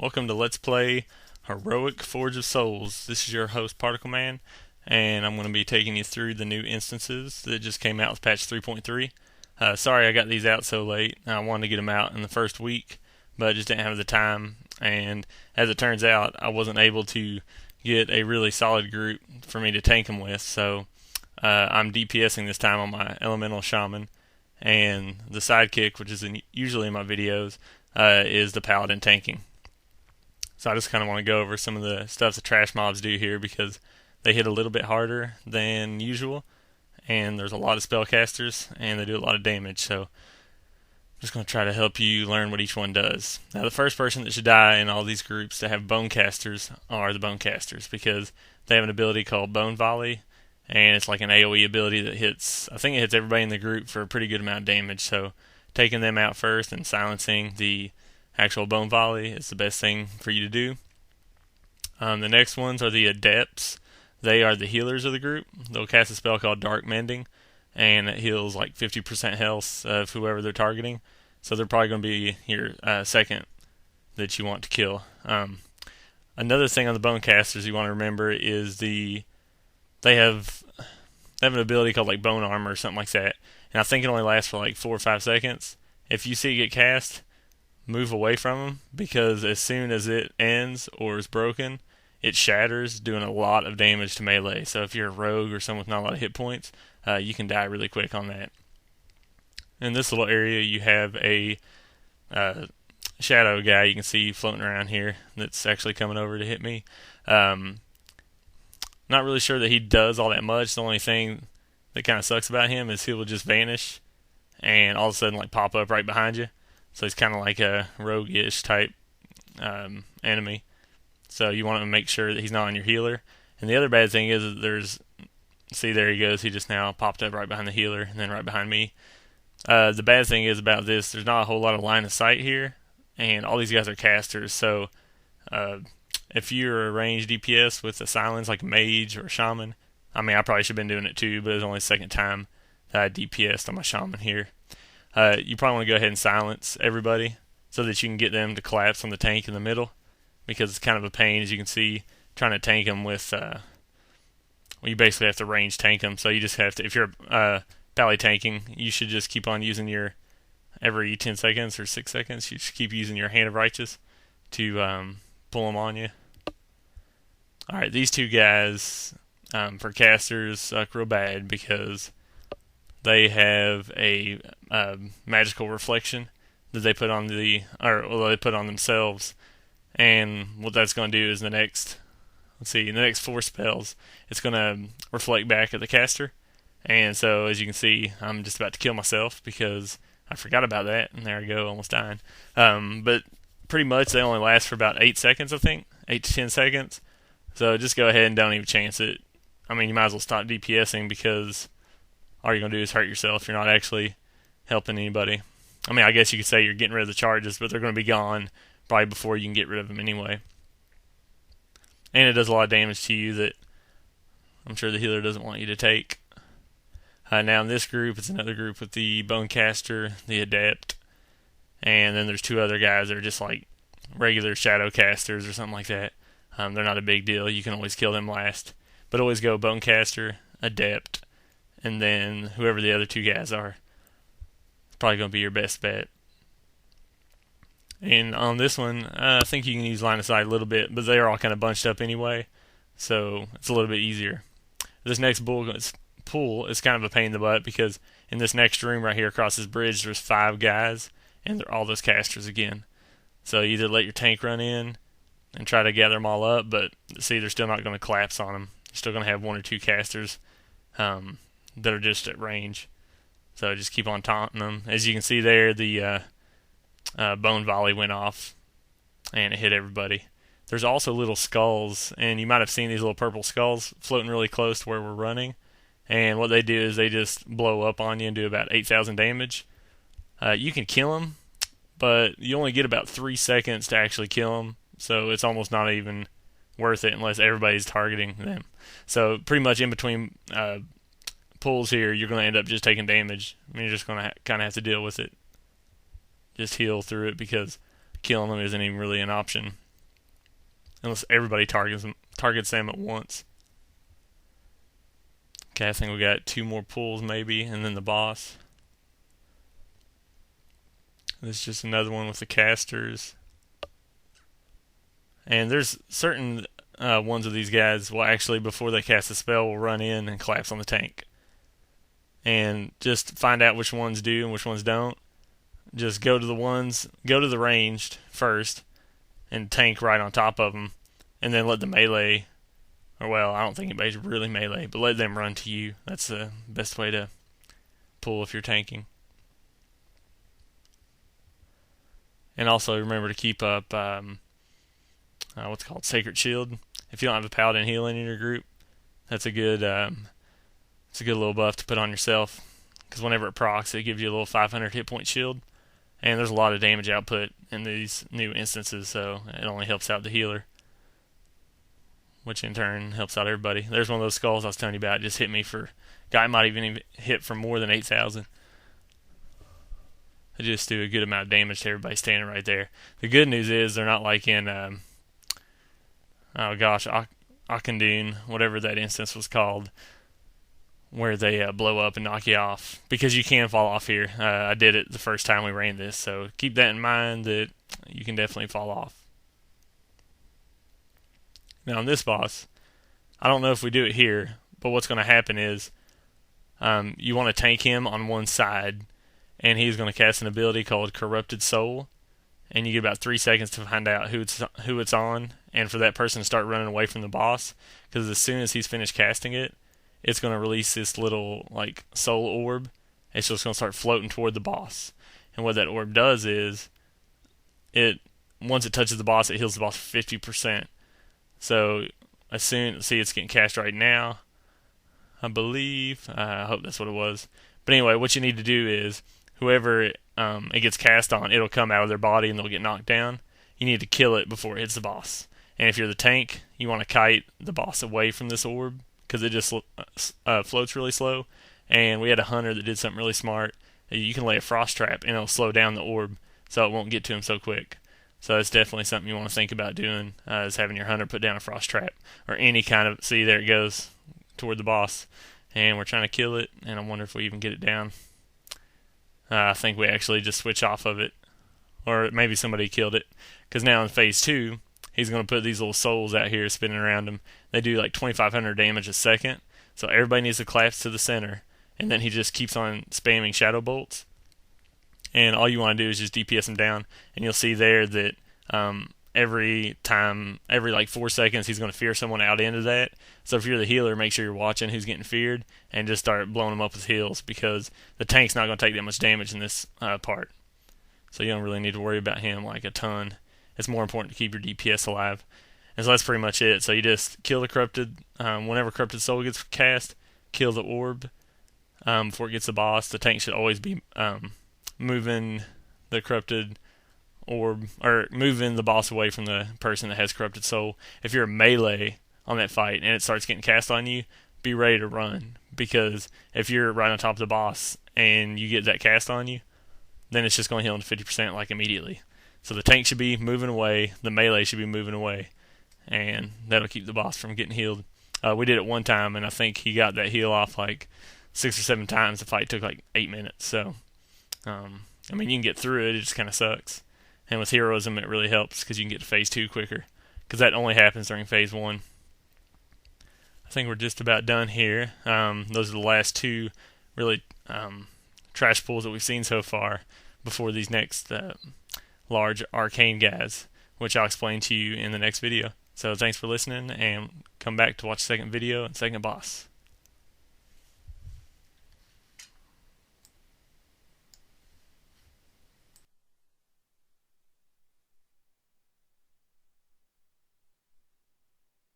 Welcome to Let's Play Heroic Forge of Souls. This is your host, Particle Man, and I'm going to be taking you through the new instances that just came out with patch 3.3. Sorry I got these out so late. I wanted to get them out in the first week, but I just didn't have the time, and as it turns out, I wasn't able to get a really solid group for me to tank them with, so I'm dpsing this time on my Elemental Shaman, and the Sidekick, which is usually in my videos, is the Paladin tanking. So I just kind of want to go over some of the stuff the trash mobs do here because they hit a little bit harder than usual, and there's a lot of spellcasters, and they do a lot of damage. So I'm just going to try to help you learn what each one does. Now, the first person that should die in all these groups to have bonecasters are the bonecasters because they have an ability called Bone Volley, and it's like an AoE ability that I think it hits everybody in the group for a pretty good amount of damage. So taking them out first and silencing the actual Bone Volley is the best thing for you to do. The next ones are the Adepts. They are the healers of the group. They'll cast a spell called Dark Mending, and it heals like 50% health of whoever they're targeting. So they're probably going to be your second that you want to kill. Another thing on the Bonecasters you want to remember is they have an ability called like Bone Armor or something like that, and I think it only lasts for like 4 or 5 seconds. If you see it get cast, move away from them because as soon as it ends or is broken, it shatters, doing a lot of damage to melee. So if you're a rogue or someone with not a lot of hit points, you can die really quick on that. In this little area, you have a shadow guy you can see floating around here that's actually coming over to hit me. Not really sure that he does all that much. The only thing that kind of sucks about him is he will just vanish and all of a sudden like pop up right behind you. So he's kind of like a rogue-ish type enemy. So you want to make sure that he's not on your healer. And the other bad thing is that see, there he goes. He just now popped up right behind the healer and then right behind me. The bad thing is about this, there's not a whole lot of line of sight here, and all these guys are casters. So if you're a ranged DPS with a silence like a mage or a shaman, I mean, I probably should have been doing it too, but it was only the second time that I DPS'd on my shaman here. You probably want to go ahead and silence everybody so that you can get them to collapse on the tank in the middle, because it's kind of a pain, as you can see, trying to tank them with, you basically have to range tank them. So you just have to, if you're pally tanking, you should just keep on using your, every 10 seconds or 6 seconds, you should keep using your Hand of Righteous to pull them on you. Alright, these two guys, for casters, suck real bad because they have a magical reflection that they put on they put on themselves, and what that's going to do is in the next 4 spells, it's going to reflect back at the caster. And so, as you can see, I'm just about to kill myself because I forgot about that, and there I go, almost dying. But pretty much they only last for about 8 seconds, I think, 8 to 10 seconds. So just go ahead and don't even chance it. I mean, you might as well stop DPSing because all you're going to do is hurt yourself. You're not actually helping anybody. I mean, I guess you could say you're getting rid of the charges, but they're going to be gone probably before you can get rid of them anyway. And it does a lot of damage to you that I'm sure the healer doesn't want you to take. Now in this group, it's another group with the Bonecaster, the Adept, and then there's 2 other guys that are just like regular shadow casters or something like that. They're not a big deal. You can always kill them last. But always go Bonecaster, Adept, and then whoever the other 2 guys are. It's probably going to be your best bet. And on this one, I think you can use line of sight a little bit, but they're all kind of bunched up anyway, so it's a little bit easier. This next pool is kind of a pain in the butt because in this next room right here across this bridge, there's 5 guys, and they're all those casters again. So you either let your tank run in and try to gather them all up, but see, they're still not going to collapse on them. You're still going to have 1 or 2 casters that are just at range. So just keep on taunting them. As you can see there, the Bone Volley went off, and it hit everybody. There's also little skulls, and you might have seen these little purple skulls floating really close to where we're running. And what they do is they just blow up on you and do about 8,000 damage. You can kill them, but you only get about 3 seconds to actually kill them. So it's almost not even worth it unless everybody's targeting them. So pretty much in between pulls here, you're going to end up just taking damage. I mean, you're just going to kind of have to deal with it. Just heal through it because killing them isn't even really an option. unless everybody targets them at once. Okay, I think we got 2 more pulls maybe, and then the boss. This is just another one with the casters. And there's certain ones of these guys will actually, before they cast a spell, will run in and collapse on the tank. And just find out which ones do and which ones don't. Just go to the ranged first, and tank right on top of them, and then let the melee, or well, I don't think anybody's really melee, but let them run to you. That's the best way to pull if you're tanking. And also remember to keep up what's called Sacred Shield. If you don't have a paladin healing in your group, that's a good little buff to put on yourself, because whenever it procs, it gives you a little 500 hit point shield, and there's a lot of damage output in these new instances, so it only helps out the healer, which in turn helps out everybody. There's one of those skulls I was telling you about. It just hit me for, guy might even hit for more than 8,000. They just do a good amount of damage to everybody standing right there. The good news is they're not like in Akandun, whatever that instance was called, where they blow up and knock you off, because you can fall off here. I did it the first time we ran this, so keep that in mind, that you can definitely fall off. Now on this boss, I don't know if we do it here, but what's going to happen is you want to tank him on one side, and he's going to cast an ability called Corrupted Soul, and you get about 3 seconds to find out who it's on, and for that person to start running away from the boss, because as soon as he's finished casting it, it's going to release this little like soul orb. It's just going to start floating toward the boss, and what that orb does is, once it touches the boss, it heals the boss 50%. So see, it's getting cast right now, I believe. I hope that's what it was. But anyway, what you need to do is, whoever it gets cast on, it'll come out of their body and they'll get knocked down. You need to kill it before it hits the boss. And if you're the tank, you want to kite the boss away from this orb, because it just floats really slow. And we had a hunter that did something really smart. You can lay a frost trap and it'll slow down the orb so it won't get to him so quick. So that's definitely something you want to think about doing, is having your hunter put down a frost trap or any kind of, see, there it goes toward the boss. And we're trying to kill it, and I wonder if we even get it down. I think we actually just switch off of it, or maybe somebody killed it, because now in phase 2, he's going to put these little souls out here spinning around him. They do like 2,500 damage a second, so everybody needs to collapse to the center, and then he just keeps on spamming shadow bolts, and all you want to do is just DPS him down, and you'll see there that every like 4 seconds, he's going to fear someone out into that. So if you're the healer, make sure you're watching who's getting feared and just start blowing them up with heals, because the tank's not going to take that much damage in this part. So you don't really need to worry about him like a ton. It's more important to keep your DPS alive. And so that's pretty much it. So you just kill the corrupted, whenever corrupted soul gets cast, kill the orb before it gets the boss. The tank should always be moving the corrupted orb, or moving the boss away from the person that has corrupted soul. If you're a melee on that fight and it starts getting cast on you, be ready to run, because if you're right on top of the boss and you get that cast on you, then it's just going to heal into 50% like immediately. So the tank should be moving away, the melee should be moving away, and that'll keep the boss from getting healed. We did it one time, and I think he got that heal off like 6 or 7 times. The fight took like 8 minutes. So I mean, you can get through it, it just kind of sucks. And with heroism, it really helps, because you can get to phase 2 quicker, because that only happens during phase 1. I think we're just about done here. Those are the last 2 really trash pulls that we've seen so far before these next large arcane guys, which I'll explain to you in the next video. So thanks for listening, and come back to watch the second video and second boss.